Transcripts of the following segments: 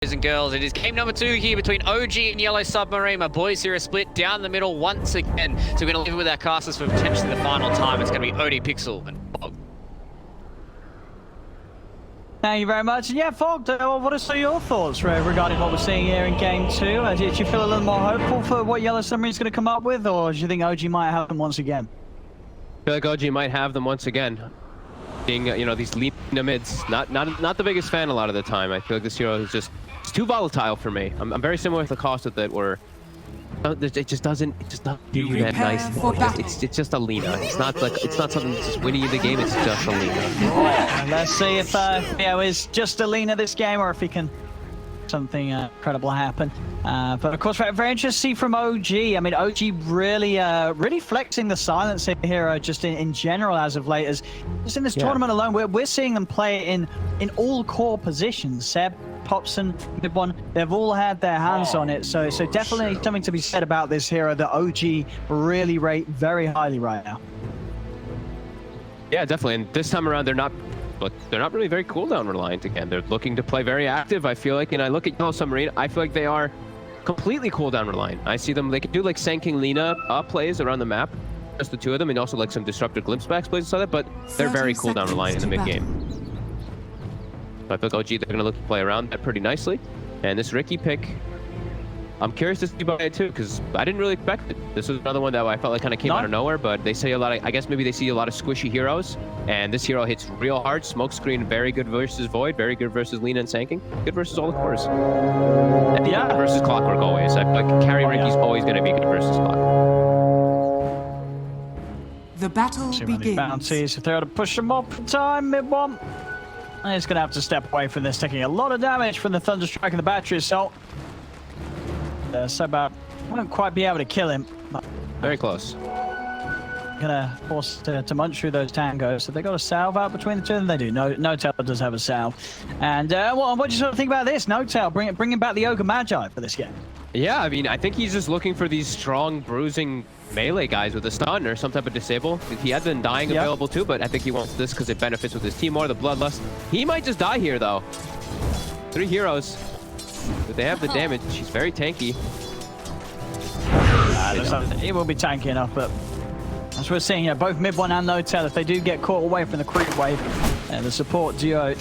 Boys and girls, it is game number 2 here between OG and Yellow Submarine. My boys here are split down the middle once again. So we're going to leave it with our casters for potentially the final time. It's going to be OD Pixel and Bog. Thank you very much. And yeah, Fog, what are some of your thoughts regarding what we're seeing here in game 2? Do you feel a little more hopeful for what Yellow Submarine's going to come up with, or do you think OG might have them once again? I feel like OG might have them once again. Being, you know, these Lina mids, not the biggest fan a lot of the time. I feel like this hero is just it's too volatile for me. I'm very similar with the cost with it, where it just doesn't do you that nice. It's just a Lina. It's not something that's just winning you the game. It's just a Lina. Let's see if is just a Lina this game, or if he can something incredible happen. But of course, very interesting to see from OG. I mean, OG really flexing the silencer hero just in general as of late. As just in this tournament alone, we're seeing them play in all core positions. Seb, Topson, mid one, they've all had their hands on it. So definitely something to be said about this hero that OG really rate very highly right now. Yeah, definitely. And this time around, they're not really very cooldown reliant again. They're looking to play very active, I feel like. And I look at Yellow Submarine, I feel like they are completely cooldown reliant. I see them, they can do like Sanking Lina plays around the map, just the two of them, and also like some disruptive glimpse backs plays and stuff like that, but they're very cooldown reliant in the mid game. So I feel like OG, they're going to look to play around that pretty nicely. And this Ricky pick, I'm curious to see about it too, because I didn't really expect it. This was another one that I felt like kind of came out of nowhere, but they say a lot of, I guess maybe they see a lot of squishy heroes, and this hero hits real hard. Smokescreen, very good versus Void, very good versus Lina and Sanking, good versus all the cores. And yeah, versus Clockwork always. I feel like carry Ricky's always going to be good versus Clockwork. The battle begins. Bounties, if they're able to push them up in time, mid one. And he's going to have to step away from this, taking a lot of damage from the Thunderstrike and the battery assault. Sebab won't quite be able to kill him. Very close. Gonna force to munch through those tangos. So they got a salve out between the two of them. They do. No Tail does have a salve. And what do you sort of think about this? No Tail bringing back the Ogre Magi for this game. Yeah, I mean, I think he's just looking for these strong bruising melee guys with a stun or some type of disable. He has been dying available too, but I think he wants this because it benefits with his team more, the bloodlust. He might just die here though. 3 heroes. But they have the damage. She's very tanky. He will be tanky enough, but as we're seeing, both mid one and No Tail, if they do get caught away from the creep wave, the support duo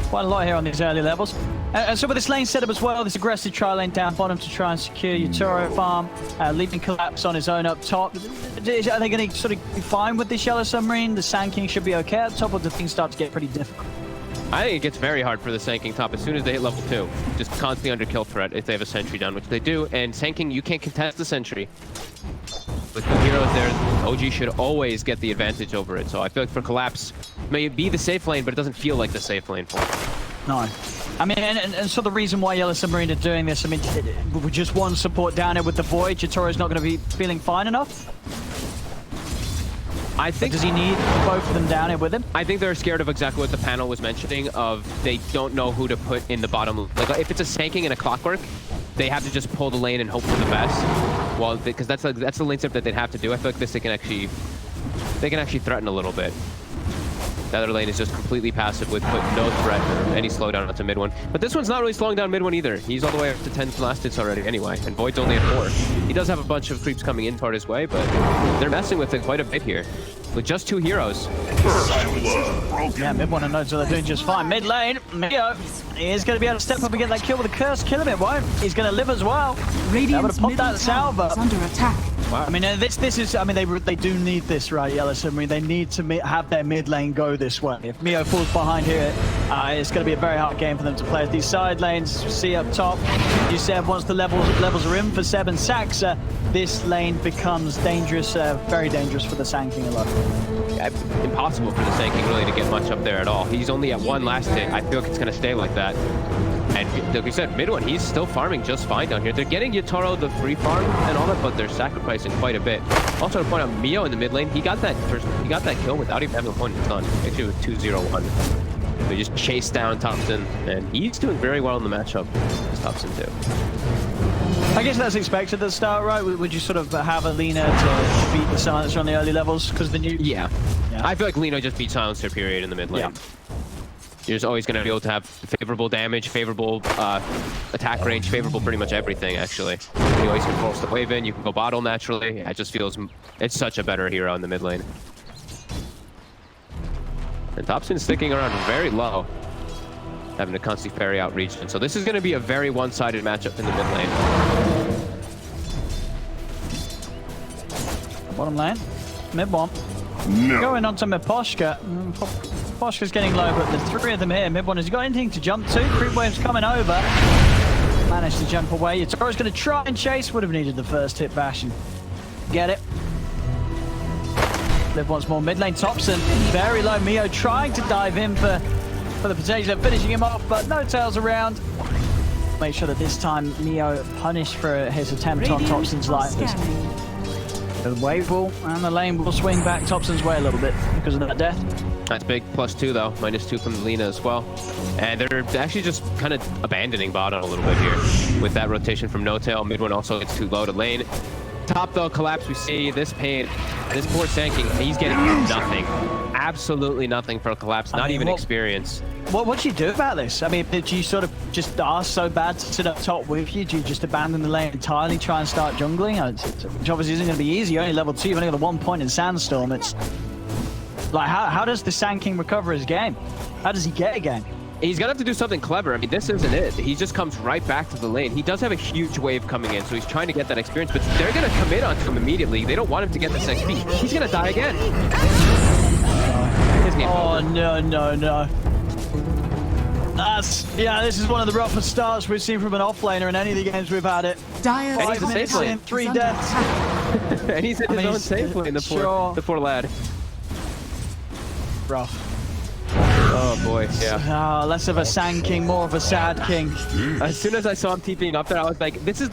quite a lot here on these early levels. And so with this lane setup as well, this aggressive tri lane down bottom to try and secure Utoro farm, leaving Collapse on his own up top. Are they going to sort of be fine with this Yellow Submarine? The Sand King should be okay at the top, or do things start to get pretty difficult? I think it gets very hard for the Sanking top as soon as they hit level 2. Just constantly under kill threat if they have a sentry down, which they do. And Sanking, you can't contest the sentry. With the heroes there, OG should always get the advantage over it. So I feel like for Collapse, it may be the safe lane, but it doesn't feel like the safe lane for him. No. I mean, and so the reason why Yellow Submarine are doing this, I mean, with just one support down here with the Void, Jitoro's not going to be feeling fine enough? I think, does he need both of them down here with him? I think they're scared of exactly what the panel was mentioning, of they don't know who to put in the bottom. Like if it's a Sanking and a Clockwork, they have to just pull the lane and hope for the best. Well, because that's the lane step that they'd have to do. I feel like this they can actually threaten a little bit. The other lane is just completely passive with no threat or any slowdown onto mid one. But this one's not really slowing down mid one either. He's all the way up to 10 last hits already anyway, and Void's only at 4. He does have a bunch of creeps coming in toward his way, but they're messing with it quite a bit here. With just 2 heroes. Yeah, mid one and No Tail are doing just fine. Mid lane, Mio is going to be able to step up and get that kill with a curse. Kill him, it won't. He's going to live as well. Able to pop that salve up. Under attack. Wow. I mean, this is, I mean, they do need this, right, Yellow Submarine? They need to have their mid lane go this way. If Mio falls behind here, it's going to be a very hard game for them to play. These side lanes, see up top, you said once the levels are in for Seb and Saxa, this lane becomes dangerous, very dangerous for the Sand King alone. Yeah, impossible for the Sand King really to get much up there at all. He's only at 1 last hit. I feel like it's going to stay like that. And like we said, mid one, he's still farming just fine down here. They're getting Utoro the free farm and all that, but they're sacrificing quite a bit. Also to point out, Mio in the mid lane, he got that kill without even having a point in his gun. Actually with 2-0-1. They just chased down Topson, and he's doing very well in the matchup. Topson too. I guess that's expected at the start, right? Would you sort of have a Lina to beat the Silencer on the early levels because the new? Yeah. I feel like Lina just beat Silencer period in the mid lane. You're just always going to be able to have favorable damage, favorable attack range, favorable pretty much everything, actually. You always can force the wave in, you can go bottle naturally. Yeah, it just feels, it's such a better hero in the mid lane. And Topson's sticking around very low, having to constantly ferry out region. So this is going to be a very one-sided matchup in the mid lane. Bottom lane, mid bomb. No. Going on to Miposhka. Miposhka's getting low, but there's three of them here. Mid one has got anything to jump to. Creep wave's coming over. Managed to jump away. Yatoro's going to try and chase. Would have needed the first hit bash and get it. Live once more. Mid lane Topson very low. Mio trying to dive in for the potential of finishing him off, but no tails around. Make sure that this time Mio punished for his attempt on Topson's life. The wave will and the lane will swing back Topson's way a little bit because of that death. That's big. +2 though. -2 from Lina as well. And they're actually just kind of abandoning bottom a little bit here with that rotation from No Tail. Mid one also gets too low to lane. Top though, collapse. We see this pain. This poor Sanking, he's getting nothing. Absolutely nothing for a collapse. Not even experience. What do you do about this? I mean, did you sort of just ask so bad to sit up top with you? Do you just abandon the lane entirely, try and start jungling? Which obviously isn't going to be easy. You're only level 2, you've only got the 1 point in Sandstorm. It's like, how does the Sand King recover his game? How does he get a game? He's gonna have to do something clever. I mean, this isn't it. He just comes right back to the lane. He does have a huge wave coming in, so he's trying to get that experience, but they're gonna commit onto him immediately. They don't want him to get this XP. He's gonna die again. Oh, no. Yeah, this is one of the roughest starts we've seen from an offlaner in any of the games we've had it. Dire 5 minutes in, 3 deaths. And he's in his own safe lane, the poor lad. Rough. Oh boy, yeah. Oh, less of a Sand King, more of a sad king. As soon as I saw him TPing up there, I was like, this is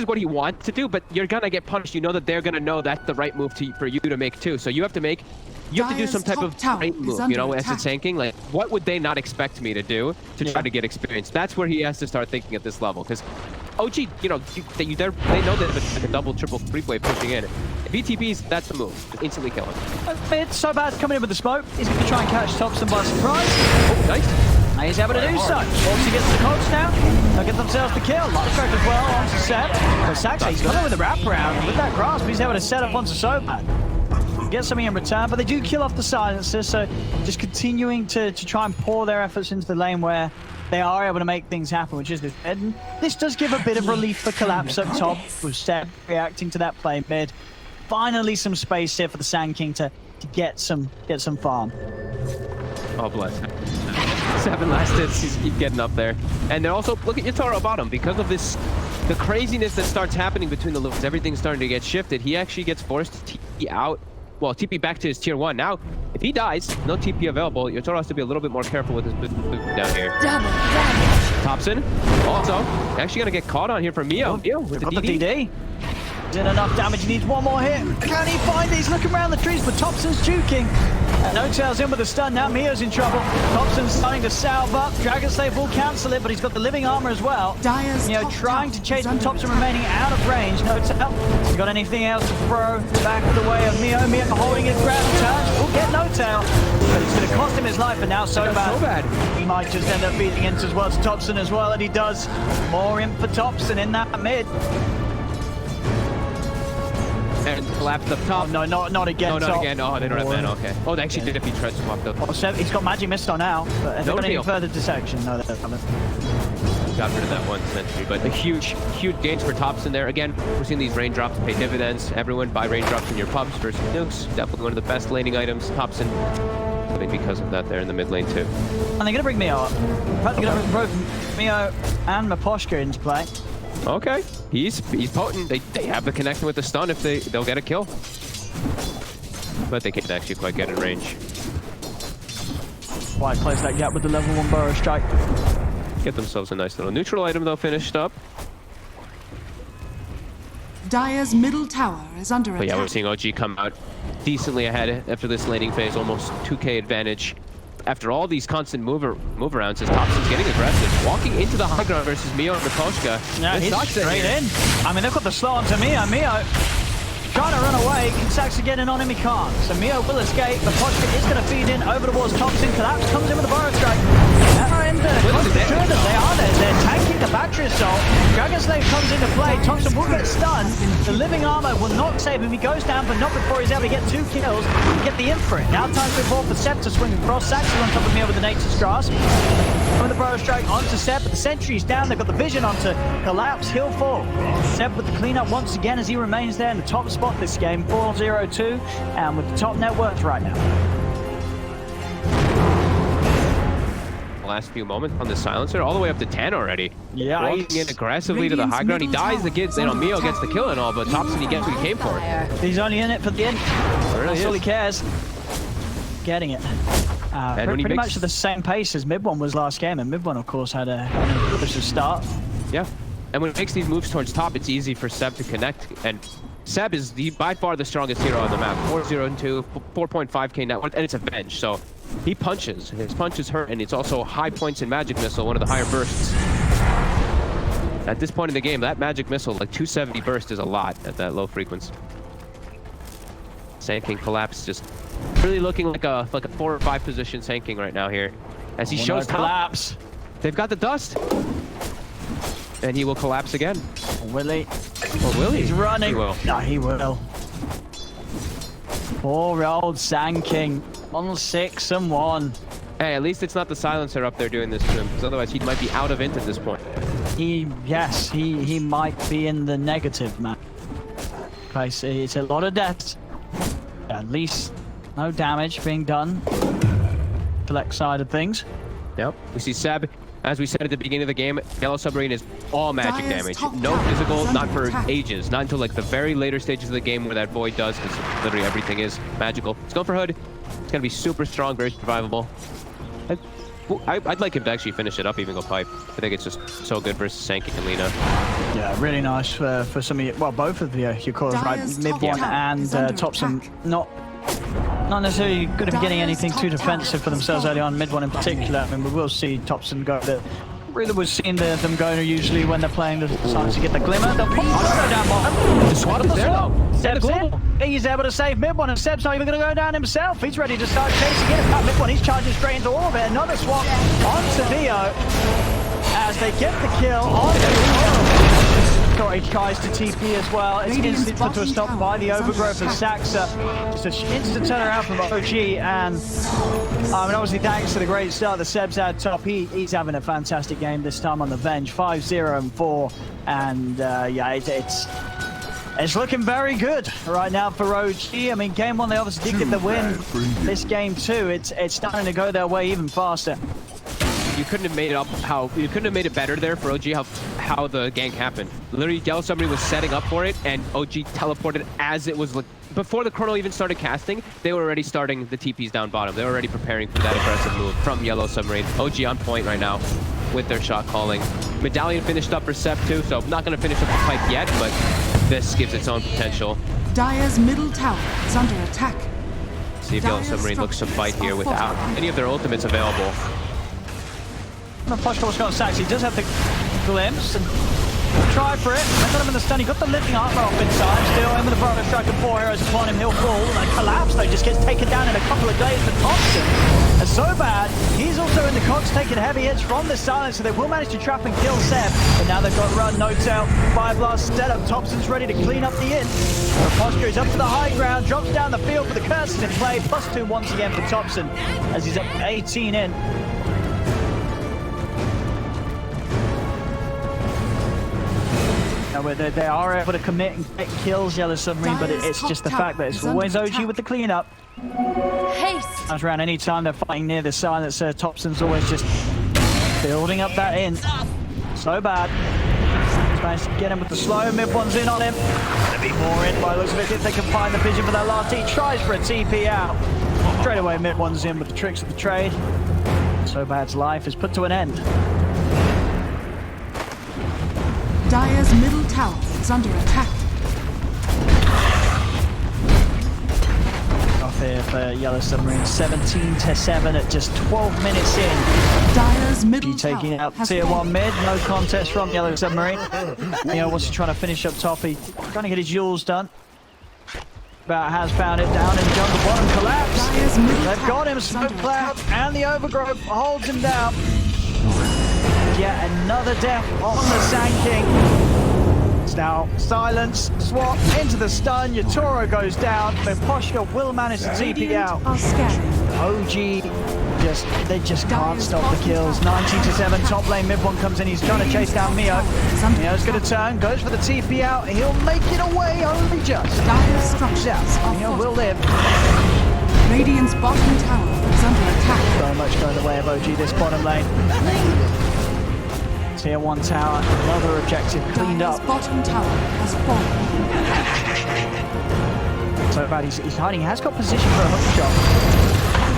what he wants to do, but you're gonna get punished. You know that they're gonna know that's the right move for you to make too. So you have to do some type of great move, you know, as it's tanking. Like, what would they not expect me to do to try to get experience? That's where he has to start thinking at this level, because OG, you know, they know that it's like a double, triple creep wave pushing in. If he TPs, that's the move. Just instantly kill him. It's so bad coming in with the smoke. He's going to try and catch Topson by surprise. Oh, nice. And he's able to do so. Once he gets the coach now, they'll get themselves the kill. Light track as well onto Seb. But Saxa, he's coming with the wraparound. With that grasp, he's able to set up onto Sobat. Get something in return, but they do kill off the silencer, so just continuing to try and pour their efforts into the lane where they are able to make things happen, which is this mid. And this does give a bit of relief for collapse up top, with Seb reacting to that play mid. Finally some space here for the Sand King to get some farm. Oh, bless. 7 last hits, he's keep getting up there. And they're also, look at Yatoro bottom, because of this, the craziness that starts happening between the loops, everything's starting to get shifted. He actually gets forced to TP out. Well, TP back to his tier 1. Now, if he dies, no TP available. Yatoro has to be a little bit more careful with his move down here. Topson, also, actually gonna get caught on here from Mio. Mio with the DD. Did enough damage, he needs one more hit. Can he find it? He's looking around the trees, but Topson's juking. And No Tail's in with a stun, now Mio's in trouble. Topson's starting to salve up. Dragon Slave will cancel it, but he's got the living armor as well. Mio trying to chase him, Topson remaining out of range. No Tail, he's got anything else to throw back the way of Mio. Mio holding his ground, turns, will get No Tail. But it's going to cost him his life, and now Sobat. He might just end up beating into as well as Topson as well, and he does. More in for Topson in that mid. And collapsed up top. Oh, no, not again. No, not again. Oh, they don't have mana. Okay. Oh, they actually did if he tried to swap though. Oh, so he's got magic mist on now. But have they got any further dissection? No, they haven't. Got rid of that 1 sentry, but the huge gains for Topson there. Again, we're seeing these raindrops pay dividends. Everyone buy raindrops in your pubs versus nukes. Definitely one of the best laning items. Topson, I think because of that there in the mid lane too. And they're going to bring Mio up. In fact, they're going to bring Mio and Miposhka into play. Okay, he's potent. They have the connection with the stun if they'll get a kill, but they can't actually quite get in range. White close that gap with the level 1 burrow strike. Get themselves a nice little neutral item though finished up. Dire's middle tower is under attack. But yeah, we're seeing OG come out decently ahead after this laning phase, almost 2k advantage. After all these constant move arounds, as Topson's getting aggressive, walking into the high ground versus Mio and Miposhka. Yeah, he's straight in. I mean, they've got the slow onto Mio. Mio trying to run away. Can Saxa get in on him? He can't. So Mio will escape. The Poshpit is going to feed in over towards Topson. Collapse comes in with a Burrow Strike. And they're tanking the battery assault. Dragon Slave comes into play. Topson will get stunned. The living armor will not save him. He goes down, but not before he's able to get 2 kills and get the imprint. Now time for ball for Seb to swing across. Saxa on top of Mio with the Nature's Grasp. With the Burrow Strike onto Seb, but the sentry's down. They've got the vision onto Collapse. He'll fall. Seb with the cleanup once again as he remains there in the top spot this game, 4-0-2, and with the top net worth right now. Last few moments on the Silencer, all the way up to 10 already. Yeah, walking in aggressively to the high ground. He dies, Mio gets the kill and all, but Topson, he gets what he came for. He's only in it for the end. That's all he cares. Getting it. Pretty much at the same pace as Mid One was last game, and Mid One, of course, had a impressive start. Yeah, and when it makes these moves towards top, it's easy for Seb to connect, and Seb is by far the strongest hero on the map. 4-0-2, 4.5k net worth, and it's Avenge, so he punches. His punches hurt, and it's also high points in Magic Missile, one of the higher bursts. At this point in the game, that Magic Missile, like 270 burst, is a lot at that low frequency. Sand King Collapse just really looking like a 4 or 5 position Sand King right now here. As he shows Collapse. They've got the dust. And he will collapse again. Will he? Or will he? He's running. He will. No, he will. Poor old Sand King on 6-1. Hey, at least it's not the Silencer up there doing this to him, because otherwise he might be out of int at this point. He might be in the negative, man. Okay, so it's a lot of deaths. At least no damage being done. Collect side of things. Yep. We see Seb, as we said at the beginning of the game, Yellow Submarine is all magic damage. No physical, not for ages. Not until like the very later stages of the game where that Void does, because literally everything is magical. It's going for Hood. It's going to be super strong, very survivable. I'd like him to actually finish it up, even go pipe. I think it's just so good versus Sankey and Lina. Yeah, really nice for some of you. Well, both of your cores, right? Mid One and Topson, not necessarily going to be getting anything too defensive for themselves early on. Mid One in particular. I mean, we will see Topson go there. Really, we've seen them go usually when they're playing the Silence to get the glimmer. They'll go down bottom. The swap is there though. Seb's in. He's able to save Mid One, and Seb's not even going to go down himself. He's ready to start chasing it. Mid One, he's charging straight into all of it. Another swap onto Neo as they get the kill on He tries to TP as well. It's instantly put to a stop by the overgrowth of Saxa. Just an instant turnaround from OG, and obviously thanks to the great start that Seb's had top, he's having a fantastic game this time on the Venge, 5-0-4, and yeah, it's looking very good right now for OG. I mean, game one they obviously did get the win. This game two, it's starting to go their way even faster. You couldn't have made it better there for OG how the gank happened. Literally, Yellow Submarine was setting up for it, and OG teleported as it was before the Chrono even started casting. They were already starting the TPs down bottom. They were already preparing for that aggressive move from Yellow Submarine. OG on point right now with their shot calling. Medallion finished up for Sep too, so not going to finish up the fight yet, but this gives its own potential. Dire's middle tower is under attack. See if Yellow Submarine looks to fight here without any of their ultimates available. The push towards Scott Sachs, he does have the glimpse and try for it. I got him in the stun, he got the living armor off inside, still in with the Brother Strike of 4 heroes upon him, he'll fall, and Collapse though just gets taken down in a couple of days for Topson. And so bad, he's also in the cogs taking heavy hits from the Silencer, so they will manage to trap and kill Seb, but now they've got Run, No Tail, Fire Blast set up, Topson's ready to clean up the int. The posture is up to the high ground, drops down the field for the curses in play, +2 once again for Topson, as he's up 18 in. They are able to commit and get kills, Yellow Submarine, but it's just the fact that it's always OG with the cleanup. Comes around any time they're fighting near the Silencer, Topson's always just building up that in. So bad. Tries to get him with the slow, Mid One's in on him. Gonna be more in by the looks of it if they can find the vision for that last. He tries for a TP out. Straight away, Mid One's in with the tricks of the trade. So bad's life is put to an end. Dire's middle tower is under attack. Off here for Yellow Submarine, 17-7 at just 12 minutes in. Dire's middle taking tower out has tier 1 fallen. mid, no contest from Yellow Submarine. What's he trying to finish up top? He's trying to get his Yules done. about has found it down in jungle bottom collapse. Dire's middle They've tower got him, is under smoke cloud, and the overgrowth holds him down. Yet another death on the Sand King. It's now silence, swap into the stun, Yatoro goes down, but Posture will manage to TP out. are scanning. OG, they just can't stop the kills. 19-7, top lane, mid one comes in, he's trying to chase down Mio. Mio's gonna turn, goes for the TP out, he'll make it away, only just. Dire structures are Mio will live. Radiant's bottom tower is under attack. So much going the way of OG this bottom lane. Tier 1 tower, another objective cleaned Dire's up. bottom tower has fallen. So bad, he's hiding, he has got position for a hook shot.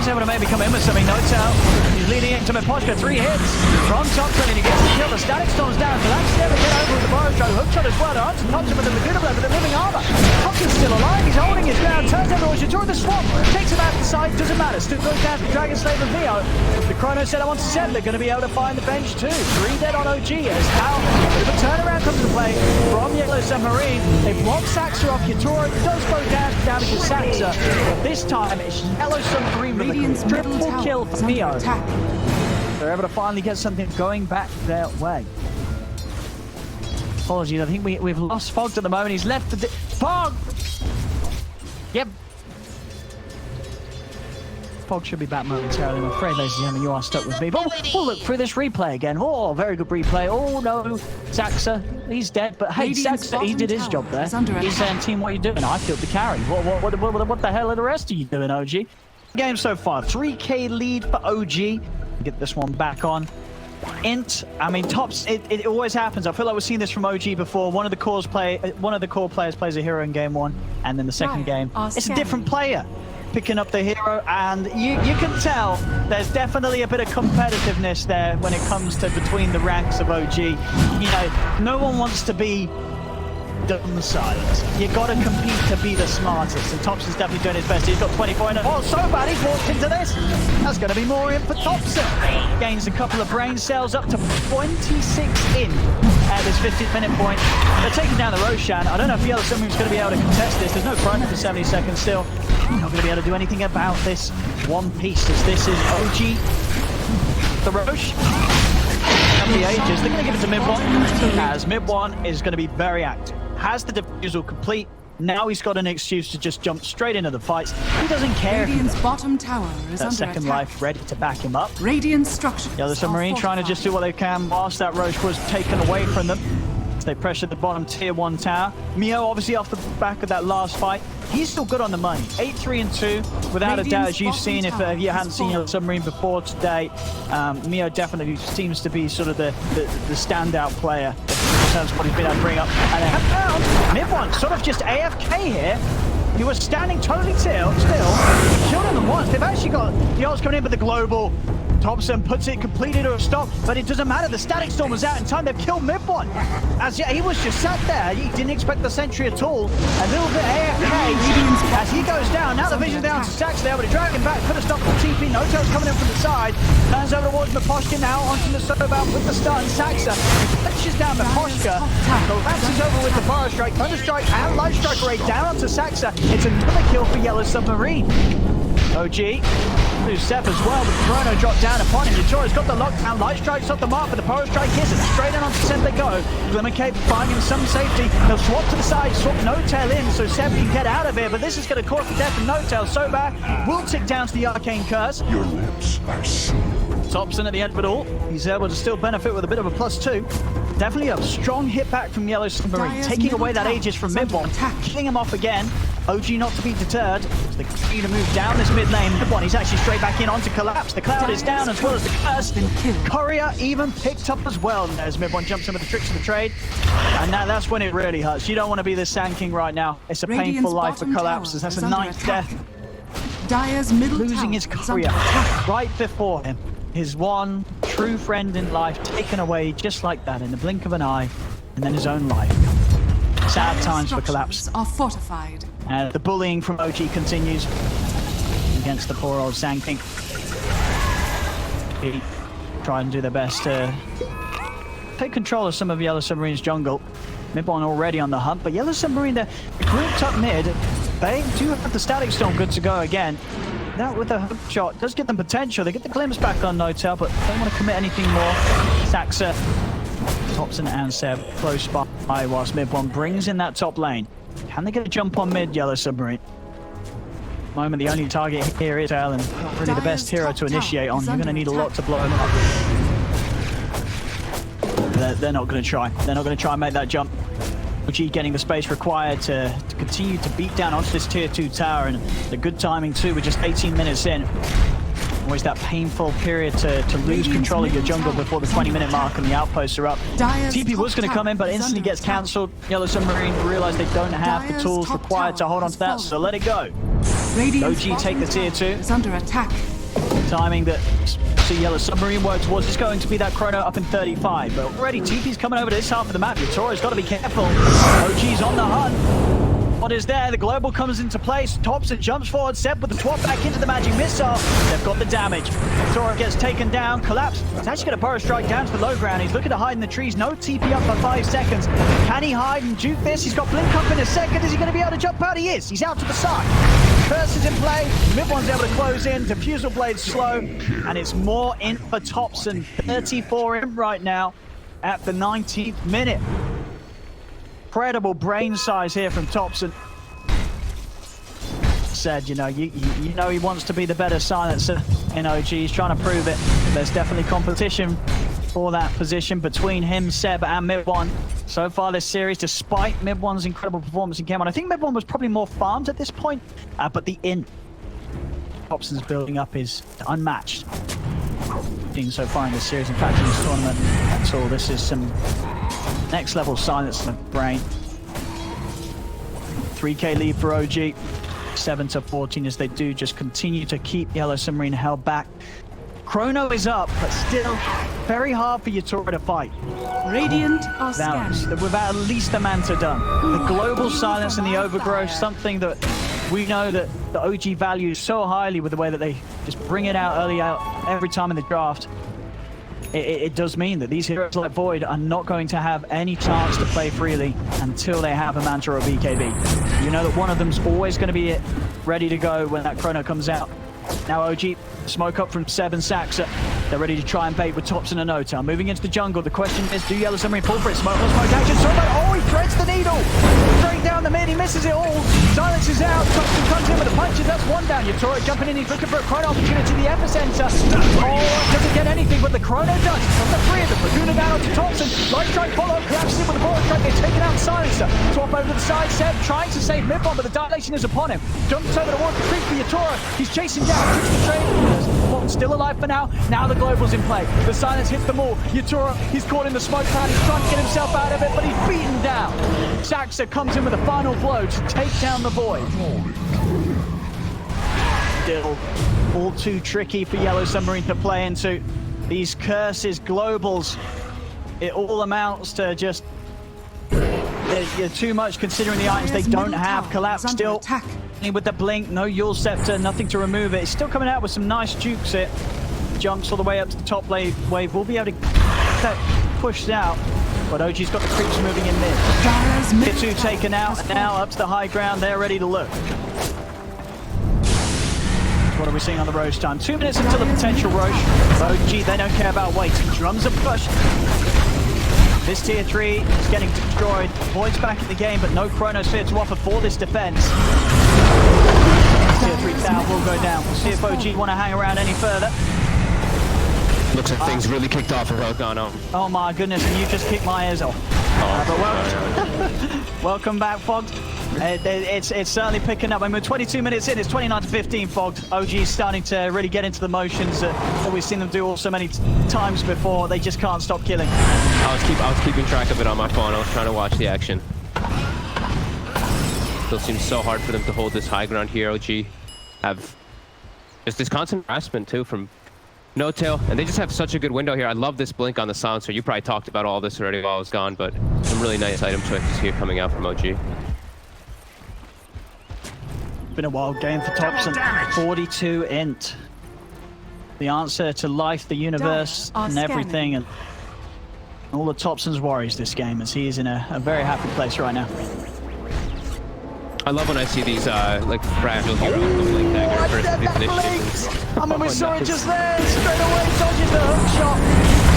He's able to maybe come in with something, no out. He's leading into Miposhka, 3 hits from Topson, and he gets the kill. The static storm's down, so that's never get over with the Burrow shot. Hook shot as well, they're onto Topson with the Laguna Blood, with the living armor. Topson's still alive, he's holding his ground, turns over to Yatoro the swamp, takes him out the side, doesn't matter. Still goes down to Dragon Slave of Neo. The Chrono said I want to set, they're going to be able to find the bench too. 3 dead on OG, as now a bit of a turnaround comes into play from Yellow Submarine. They block Saxa off, Yatoro does go down to damage to Saxa, but this time it's Yellow Submarine with Radiant's a middle triple tower kill is for under Mio. attack. They're able to finally get something going back their way. Apologies, I think we've lost Fogged at the moment. He's left the... Fog! Yep. Fog should be back momentarily. I'm afraid, ladies and gentlemen, you are stuck with me. But we'll look through this replay again. Oh, very good replay. Oh, no. Saxa, he's dead. But hey, Radiant's Saxa, he bottom did his tower job there. is under He's saying, attack. team, what are you doing? I killed the carry. What the hell are the rest of you doing, OG? Game so far, 3k lead for OG. Get this one back on. Int, I mean, tops. It always happens. I feel like we've seen this from OG before. One of the core players plays a hero in game 1, and then the second Right. game, Are it's a scanning. different player picking up the hero, and you can tell there's definitely a bit of competitiveness there when it comes to between the ranks of OG. You know, no one wants to be dumb silent. You gotta compete to be the smartest, and Topson's definitely doing his best. He's got 24 in it. Oh, so bad he's walked into this. That's gonna be more in for Topson. Gains a couple of brain cells up to 26 in at this 50th minute point. They're taking down the Roshan. I don't know if Yellow Submarine's gonna be able to contest this. There's no chrono for 70 seconds still. Not gonna be able to do anything about this one piece, as this is OG. The Roche. Of the ages. They're gonna give it to mid one, as mid one is gonna be very active. Has the defusal complete. Now he's got an excuse to just jump straight into the fights. He doesn't care. Radiant's bottom tower is That under second attack. life ready to back him up. Radiant structures. Yellow Submarine are trying to just do what they can whilst that Roche was taken away from them. As they pressured the bottom tier 1 tower. Mio obviously off the back of that last fight. He's still good on the money. 8-3-2, without a doubt, as you've seen if you hadn't seen Yellow Submarine before today. Mio definitely seems to be sort of the standout player in terms of what he's been able to bring up. And they have found Mid1 sort of just AFK here. He was standing totally still. Killed him once. They've actually got the odds coming in with the global. Topson puts it completely to a stop, but it doesn't matter. The static storm was out in time. They've killed mid-one. As he was just sat there. He didn't expect the sentry at all. A little bit AFK as he goes down. Now the vision down to Sax. They're able to drag him back. Could have stopped the TP. No tails coming in from the side. Turns over towards Miposhka now onto the Sobout with the stun. Saxa touches down Miposhka. Collapses over with the Fire Strike. Thunder Strike and Light Strike Ray down onto Saxa. It's another kill for Yellow Submarine. OG. Lose Seth as well, but Chrono dropped down upon him. Yatoro's got the lockdown. Light Strike's off the mark, but the Power Strike hits it. Straight in onto Seth they go. Glimmer Cape finding some safety. They'll swap to the side, swap No-Tail in, so Seth can get out of here, but this is going to cause the death of No-Tail. So bad, will tick down to the Arcane Curse. Your lips are sealed. Topson at the end of it all. He's able to still benefit with a bit of a +2. Definitely a strong hit back from Yellow Submarine, Dire's taking away that middle Aegis from tower is mid-one, under attack. killing him off again. OG not to be deterred. So they continue to move down this mid lane. Mid-one, he's actually straight back in onto Collapse. The Cloud is down as well as the Curse. Courier even picked up as well as mid-one jumps in with the tricks of the trade. And now that's when it really hurts. You don't want to be the Sand King right now. It's a Radiant's painful life for bottom Collapses. tower That's is a under 9th attack. death. Dire's middle Losing tower his is under courier attack. right before him. His one true friend in life taken away just like that in the blink of an eye, and then his own life. Sad Dire's times for structures Collapse. are fortified. The bullying from OG continues against the poor old Sand King. He try and do their best to take control of some of Yellow Submarine's jungle. Mid-one already on the hunt, but Yellow Submarine, they're grouped up mid. they do have the Static Storm good to go again. That with the hook shot does give them potential. They get the glimpse back on Notel, but don't want to commit anything more. Saxa, Topson and Seb close by whilst mid-1 brings in that top lane. Can they get a jump on mid, Yellow Submarine? At the moment, the only target here is Al, and not really the best hero to initiate on. You're going to need a lot to blow him up. They're not going to try. They're not going to try and make that jump. OG getting the space required to continue to beat down onto this tier 2 tower, and the good timing too. We're just 18 minutes in. Always that painful period to lose control of your jungle before the 20-minute mark and the outposts are up. TP was going to come in, but instantly gets cancelled. Yellow Submarine realize they don't have the tools required to hold on to that, so let it go. OG take the tier 2. Is under attack. Timing that Yellow Submarine work towards is going to be that chrono up in 35, but already TP's coming over to this half of the map. Yatora's got to be careful. OG's on the hunt. What is there? The global comes into place. Topson jumps forward, Seb with the swap back into the magic missile. They've got the damage. Yatora gets taken down, collapse. He's actually going to burrow strike down to the low ground. He's looking to hide in the trees. No TP up for 5 seconds. Can he hide and juke this? He's got blink up in a second. Is he going to be able to jump out? He is. He's out to the side. Curse is in play. Mid-1's able to close in. Diffusal Blade's slow. And it's more in for Topson. 34 in right now at the 19th minute. Incredible brain size here from Topson. Said, you know he wants to be the better silencer in OG. He's trying to prove it. There's definitely competition for that position between him, Seb, and Mid-1 so far this series, despite Mid-1's incredible performance in Game 1. I think Mid-1 was probably more farmed at this point, but the Topson's building up is unmatched. So far in this series, in fact, in this tournament, that's all. This is some next level silence in the brain. 3k lead for OG, 7-14 as they do just continue to keep Yellow Submarine held back. Chrono is up, but still very hard for Yatora to fight. Radiant are scanning. Without at least a Manta done. The global silence and the overgrowth, something that we know that the OG values so highly with the way that they just bring it out early out every time in the draft. It does mean that these heroes like Void are not going to have any chance to play freely until they have a Manta or a BKB. You know that one of them's always going to be ready to go when that chrono comes out. Now OG, smoke up from Seb and Saxa. They're ready to try and bait with Topson and Notel. Moving into the jungle, the question is, do Yellow Submarine pull for it? Smoke action, oh, he threads the needle! Straight down the mid, he misses it all. Silence is out, Topson comes in with the punches, that's one down. Yatora jumping in, he's looking for a chrono opportunity, the epicenter. Oh, doesn't get anything, but the chrono does. From the 3 of them, Laguna down onto Topson. Light strike follow, collapses in with the ball strike, they're taking out Silencer. Swap over to the side, Seb trying to save Mid-1, but the dilation is upon him. Jumps over to walk the creep for Yatora. He's chasing down, kicks the trade. Still alive for now. Now the global's in play. The silence hits them all. Yatora, he's caught in the smoke cloud. He's trying to get himself out of it, but he's beaten down. Saxa comes in with a final blow to take down the Void. Still all too tricky for Yellow Submarine to play into. These curses, globals, it all amounts to just too much considering the items they don't have. Collapse still. With the blink, no Yule Scepter, nothing to remove it. It's still coming out with some nice jukes here. Jumps all the way up to the top wave. We'll be able to get that pushed out. But OG's got the creeps moving in mid. Tier 2 taken out, and now up to the high ground. They're ready to look. What are we seeing on the Roche time? 2 minutes until the potential Roche. OG, they don't care about waiting. Drums are pushed. This tier 3 is getting destroyed. Void's back in the game, but no Chronosphere to offer for this defense. Tier 3 tower will go down. We'll see if OG want to hang around any further. Looks like things really kicked off for Elgano. Oh my goodness, and you just kicked my ears off. Welcome back, Fogged. It's certainly picking up. I mean, we're 22 minutes in, it's 29-15, Fogged. OG's starting to really get into the motions that we've seen them do all so many times before. They just can't stop killing. I was keeping track of it on my phone. I was trying to watch the action. Still seems so hard for them to hold this high ground here. OG have just this constant harassment too from Notel, and they just have such a good window here. I love this blink on the silencer. You probably talked about all this already while I was gone, but some really nice item choices here coming out from OG. Been a wild game for Topson. 42 int. The answer to life, the universe, and everything, and all of Topson's worries this game, as he is in a very happy place right now. I love when I see these like fragile heroes with Blink Dagger versus these initiatives. I mean, we saw it just there. Straight away, dodges the hook shot.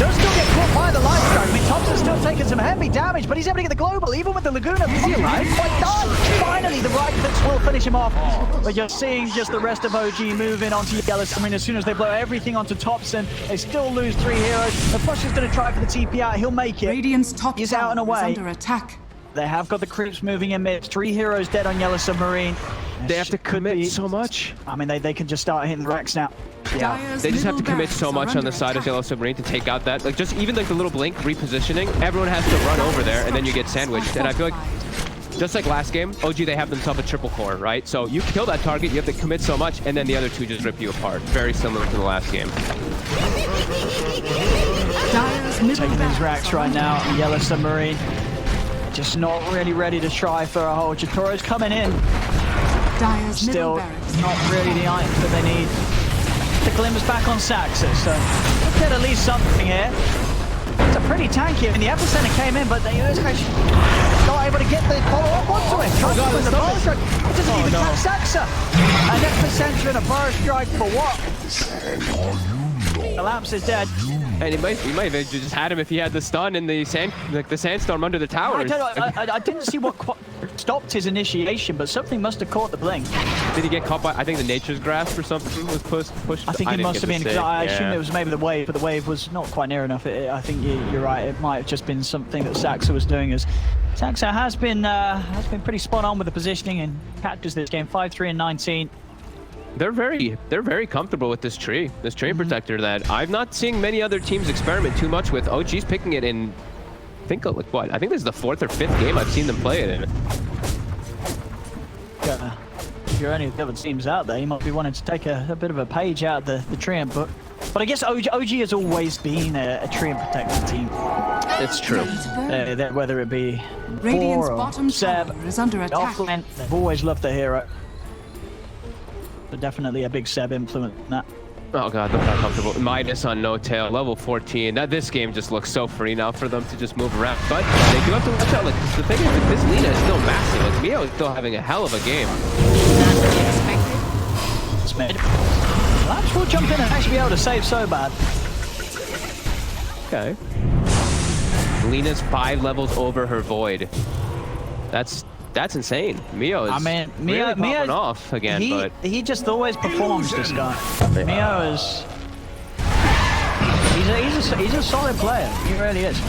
Does still get caught by the light strike. I mean, Topson's still taking some heavy damage, but he's able to get the global, even with the Laguna. Is he alive? Quite done. Finally, the right clicks will finish him off. We're just seeing just the rest of OG move in onto YeS. I mean, as soon as they blow everything onto Topson, they still lose 3 heroes. The Flush is going to try for the TP out. He'll make it. Radiant's top He's out and tower is away. under attack. They have got the creeps moving in mid. 3 heroes dead on YeS Submarine. They have to commit so much. I mean, they can just start hitting the racks now. Yeah. Dyer's They just have to middle commit barracks so are much on under the side of attack. YeS Submarine to take out that, like, just even like the little blink repositioning, everyone has to run over there and then you get sandwiched. And I feel like, just like last game, OG, they have themselves a triple core, right? So you kill that target, you have to commit so much, and then the other 2 just rip you apart. Very similar to the last game. Dyer's middle Taking these barracks racks are right under now. attack. YeS Submarine just not really ready to try for a hold. Jatoro's coming in. Dyer's Still middle barracks. not really the item that they need. The glimpse back on Saxa, so we'll get at least something here. It's a pretty tanky. I mean, the epicenter came in, but they not able to get the follow-up onto it. Tries to win the burst strike. It doesn't even catch Saxa. An epicenter and a burst strike for what? The Lamps is dead. And he might have just had him if he had the stun and the sandstorm under the tower. I don't know. I didn't see what stopped his initiation, but something must have caught the blink. Did he get caught by, I think, the Nature's Grasp or something was pushed? I think he didn't must get have to been, see. I assumed Yeah. it was maybe the wave, but the wave was not quite near enough. I think you're right. It might have just been something that Saxa was doing. As Saxa has been pretty spot on with the positioning and catches this game 5-3 and 19. They're very comfortable with this tree protector that I'm not seeing many other teams experiment too much with. OG's picking it in, I think, like what? I think this is the 4th or 5th game I've seen them play it in. If you're any of the other teams out there, you might be wanting to take a bit of a page out of the Treant book. But I guess OG has always been a Treant protected team. It's true. Whether it be Radiant's 4 or bottom Seb, tower is under attack. offlane, they've always loved the hero. But definitely a big Seb influence in that. Oh god, look how comfortable. Midas on no tail, level 14. This game just looks so free now for them to just move around. But they do have to watch out. Like, the thing is that this Lina is still massive. Like, Mio is still having a hell of a game. It's mid. Lamps will jump in and actually be able to save so bad. Okay. Lina's 5 levels over her void. That's insane. Mio is really popping off again, but he just always performs, this guy. Mio is he's a solid player. He really is.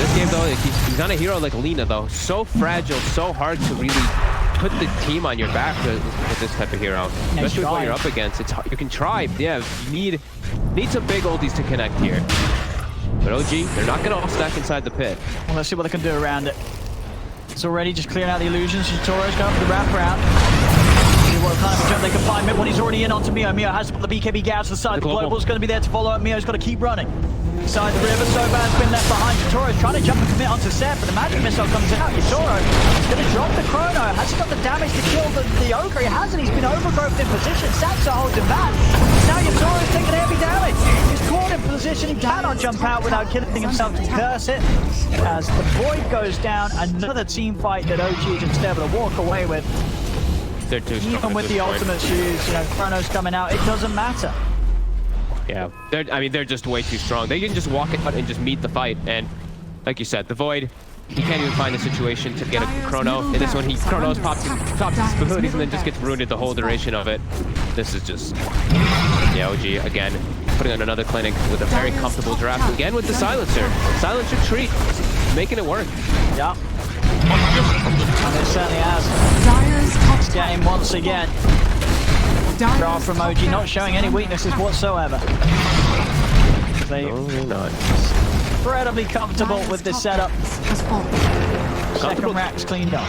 this game though, he's on a hero like Lina though. So fragile, so hard to really put the team on your back with this type of hero. Especially when you're up against. It's hard. You can try, yeah. You need some big oldies to connect here. But OG, they're not gonna all stack inside the pit. Well, let's see what they can do around it. It's already just clearing out the illusions. Toro's going for the wraparound. See what kind of jump they can find. When he's already in onto Mio. Mio has to put the BKB gouge to the side. The Global's going to be there to follow up. Mio's got to keep running. Inside the river, Sobad's been left behind. Toro's trying to jump and commit onto Seb, but the magic missile comes out. Toro is going to drop the chrono. Has he got the damage to kill the ogre? He hasn't. He's been overgrowth in position. Saxa holds him back. Now Toro's taking heavy damage. He's caught in position. He cannot jump out without killing himself to curse it. As the void goes down, another team fight that OG is just able to walk away with. They're too strong. Even with the ultimate shoes, Chrono's coming out, it doesn't matter. Yeah, they're just way too strong. They can just walk out and just meet the fight. And like you said, the void, he can't even find a situation to get a chrono. In this one, chronos pops his abilities and then just gets ruined the whole duration of it. This is just, yeah, OG again putting on another clinic with a very comfortable draft again with the silencer. Silencer treat, making it work. Yeah. And it certainly has. This game once again. Draft from OG not showing any weaknesses whatsoever. They're not. Incredibly comfortable with this setup. Second rack's cleaned up.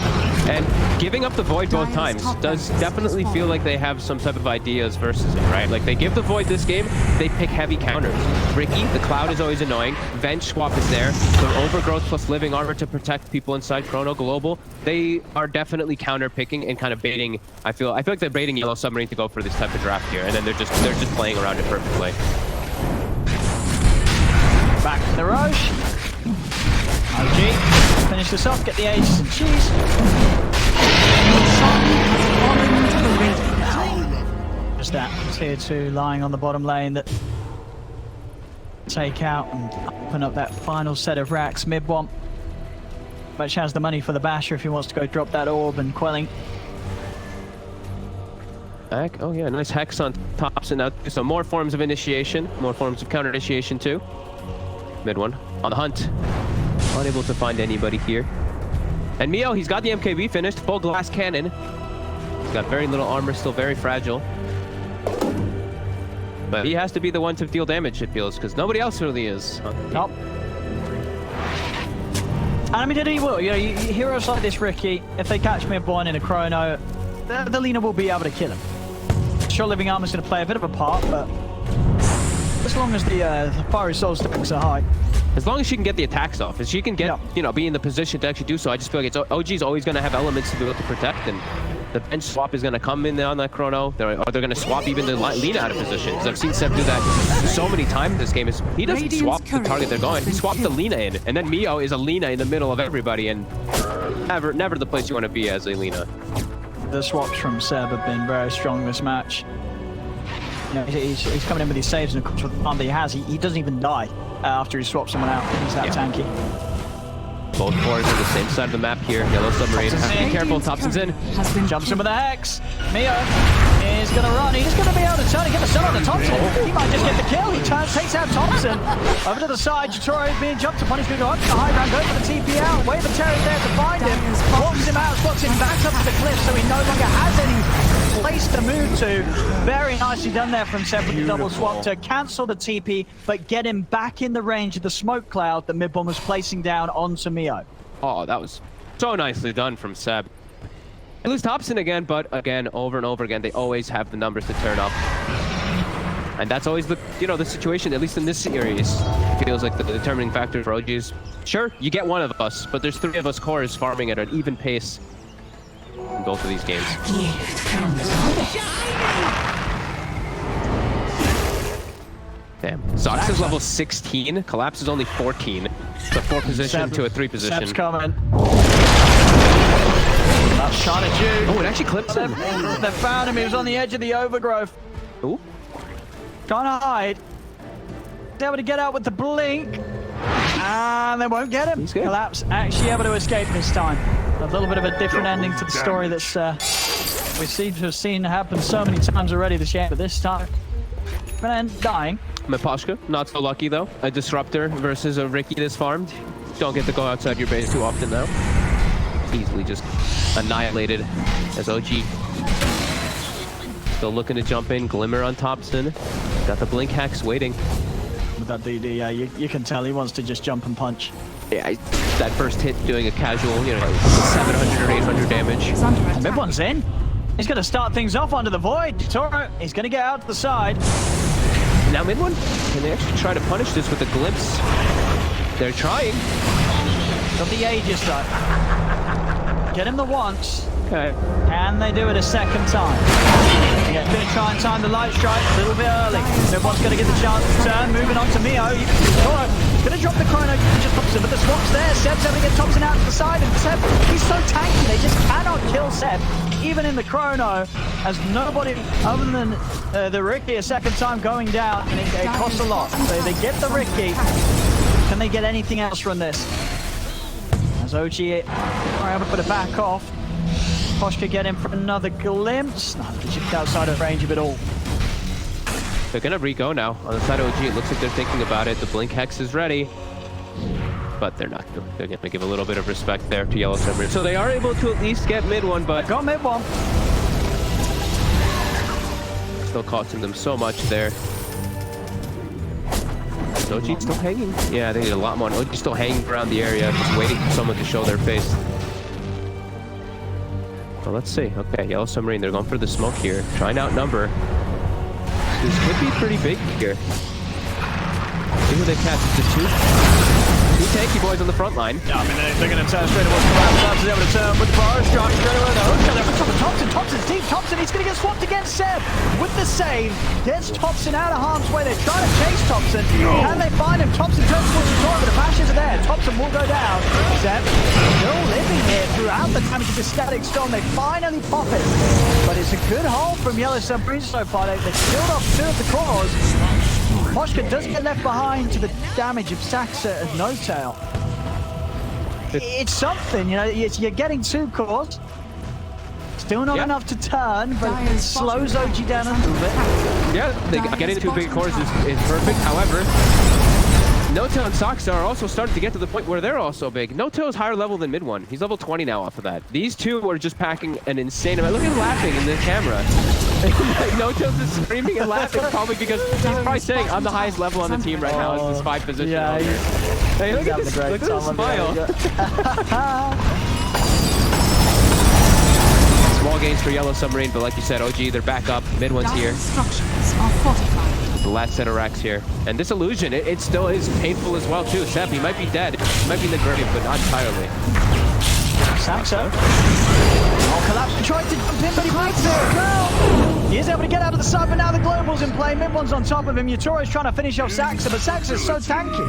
And giving up the void both times does definitely feel like they have some type of ideas versus it, right? Like they give the void this game, they pick heavy counters. Ricky, the cloud is always annoying. Venge swap is there. The overgrowth plus living armor to protect people inside Chrono Global. They are definitely counter picking and kind of baiting. I feel like they're baiting YeS Submarine to go for this type of draft here, and then they're just playing around it perfectly. Back to the Roche. OG, finish this off, get the ages and cheese. Fallen to the Radiant. Just that tier 2 lying on the bottom lane that take out and open up that final set of racks. Mid one, which has the money for the basher if he wants to go drop that orb and quelling. Back. Oh yeah, nice hex on Topson now. So more forms of initiation, more forms of counter initiation too. Mid one on the hunt. Unable to find anybody here. And Mio, he's got the MKB finished, full glass cannon. He's got very little armor, still very fragile. But he has to be the one to deal damage, it feels, because nobody else really is. Nope. And I mean, he will. You know, heroes like this Ricky, if they catch mid one in a chrono, the Lina will be able to kill him. Sure, living armor's going to play a bit of a part, but as long as the fiery soul stacks are high. As long as she can get the attacks off, if she can get, you know, be in the position to actually do so, I just feel like OG's always going to have elements to be able to protect, and the bench swap is going to come in there on that chrono, or they're going to swap even the Lina out of position, because I've seen Seb do that so many times in this game. He doesn't swap the target they're going, he swaps the Lina in, and then Mio is a Lina in the middle of everybody, and never the place you want to be as a Lina. The swaps from Seb have been very strong this match. You know, he's coming in with his saves, and of course with the farm that he has, he doesn't even die after he swaps someone out. He's that tanky. Both cores on the same side of the map here. Yellow submarine. Be careful, Topson's in. Jumps in with a hex. Mio is going to run. He's going to be able to turn and get the stun on the Topson. He might just get the kill. He turns, takes out Topson. Over to the side. Jatoro being jumped upon. He's going to go up to the high ground, go for the TP out. Wave of Terror there to find him. Walks him out, spots him back up to the cliff, so he no longer has any place to move to. Very nicely done there from Seb with the double swap to cancel the TP, but get him back in the range of the smoke cloud that Midbomb was placing down onto Mio. Oh, that was so nicely done from Seb. They lose Topson again, but again, over and over again, they always have the numbers to turn up. And that's always the, you know, the situation, at least in this series. It feels like the determining factor for OGs. Sure, you get one of us, but there's 3 of us cores farming at an even pace in both of these games. Damn. Zox is level 16, Collapse is only 14. It's a 4 position to a 3 position. Seb's coming. Shot at you. Oh, it actually clips him. They found him. He was on the edge of the overgrowth. Ooh. Trying to hide. They're able to get out with the blink. And they won't get him. He's good. Collapse actually able to escape this time. A little bit of a different ending to the story that's we seem to have seen happen so many times already this year, but this time gonna end dying. Mepashka, not so lucky though. A Disruptor versus a Ricky that's farmed. Don't get to go outside your base too often now. Easily just annihilated as OG. Still looking to jump in. Glimmer on Topson. Got the blink hacks waiting. With that DD, yeah, you can tell he wants to just jump and punch. Yeah, that first hit doing a casual, you know, 700 or 800 damage. Mid one's in. He's going to start things off onto the void. Toro, he's going to get out to the side. Now mid one, can they actually try to punish this with a glimpse? They're trying. Got the Aegis though. Get him the once. Okay. Can they do it a second time? Yeah, going to try and time the light strike a little bit early. Everyone's going to get the chance to turn. Moving on to Mio. Toro going to drop the chrono. Just Topson, but the swap's there. Seb's able to get Topson out to the side. And Seb, he's so tanky. They just cannot kill Seb, even in the chrono, as nobody other than the Ricky a second time going down. And it costs a lot. So they get the Ricky. Can they get anything else from this? As OG are able to put it back off. Posh could get him for another glimpse. No, he's just outside of range of it all. They're gonna re-go now. On the side of OG, it looks like they're thinking about it. The Blink Hex is ready. But they're not. They're gonna give a little bit of respect there to Yellow Submarine. So they are able to at least get mid one, but... Got mid one. Still costing them so much there. OG's still hanging. Yeah, they need a lot more. OG's still hanging around the area, just waiting for someone to show their face. Well, let's see. Okay, Yellow Submarine, they're going for the smoke here. Trying to outnumber. This could be pretty big here. See who they catch. It's a two tanky boys on the front line. Yeah, I mean, they're going to turn straight towards Collapse. Is able to turn with the bar. Strike straight away. They're over top of Topson. Topson's deep. Topson, he's going to get swapped against Seb. With the save, gets Topson out of harm's way. They're trying to chase Topson. Can they find him? Topson turns towards the door, but the bashes are there. Topson will go down. Seb still living here throughout the damage of the static storm. They finally pop it. But it's a good hold from YeS Submarine so far. They've killed off 2 of the cores. Moshka does get left behind to the damage of Saxa and No Tail. It's something, you know, you're getting 2 cores. Still not enough to turn, but it slows OG down a little bit. Yeah, getting 2 big cores is perfect. However, No-Tail and Saxa are also starting to get to the point where they're also big. No-Tail is higher level than mid one. He's level 20 now off of that. These 2 are just packing an insane amount. Look at him laughing in the camera. Like, No-Tail's just screaming and laughing, probably because he's probably saying, I'm the highest level on the team right now as this 5 position. Yeah, hey, look at this smile. Small gains for YeS Submarine, but like you said, OG, they're back up. Mid one's here. Structures are fortified. The last set of racks here. And this illusion, it still is painful as well, too. Seb, he might be dead. He might be in the grave, but not entirely. Saxa. Oh, Collapse tried to jump in, but he breaks it. No! He is able to get out of the side, but now the Global's in play. Mid one's on top of him. Yatoro's trying to finish off Saxa, but Saxa's so tanky.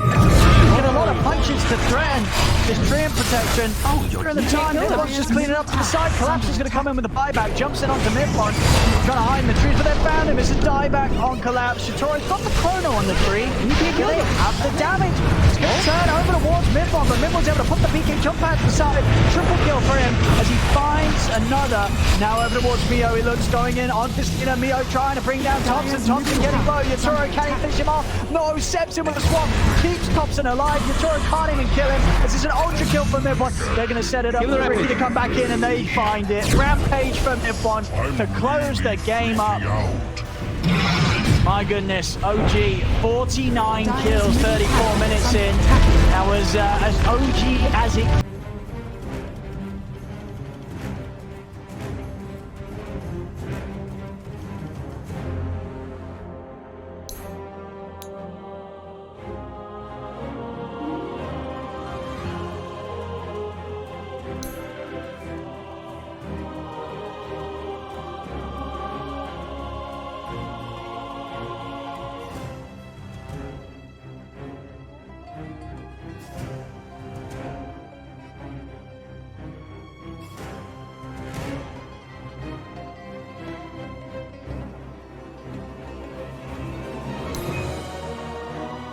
Get a lot of punches to threaten this tree and protection. During the time, mid one's just cleaning up to the side. Collapse is going to come in with a buyback. Jumps in onto mid one. Trying to hide in the trees, but they found him. It's a dieback on Collapse. Yatoro's got the chrono on the tree. Do they have the damage? It's going to turn over towards mid one, but mid one's able to put the PK jump pad to the side. Triple kill for him as he finds another. Now over towards Mio. He looks going in on Piscina. Mio trying to bring down Topson. Topson getting low. Yatoro, can he finish him off? No, Seb's in with a swamp. Keeps Topson alive. Yatoro can't even kill him. This is an ultra kill for mid one. They're going to set it up for Ricky to come back in, and they find it. Rampage from mid one to close the game up. My goodness, OG, 49 kills, 34 minutes in. That was as OG as it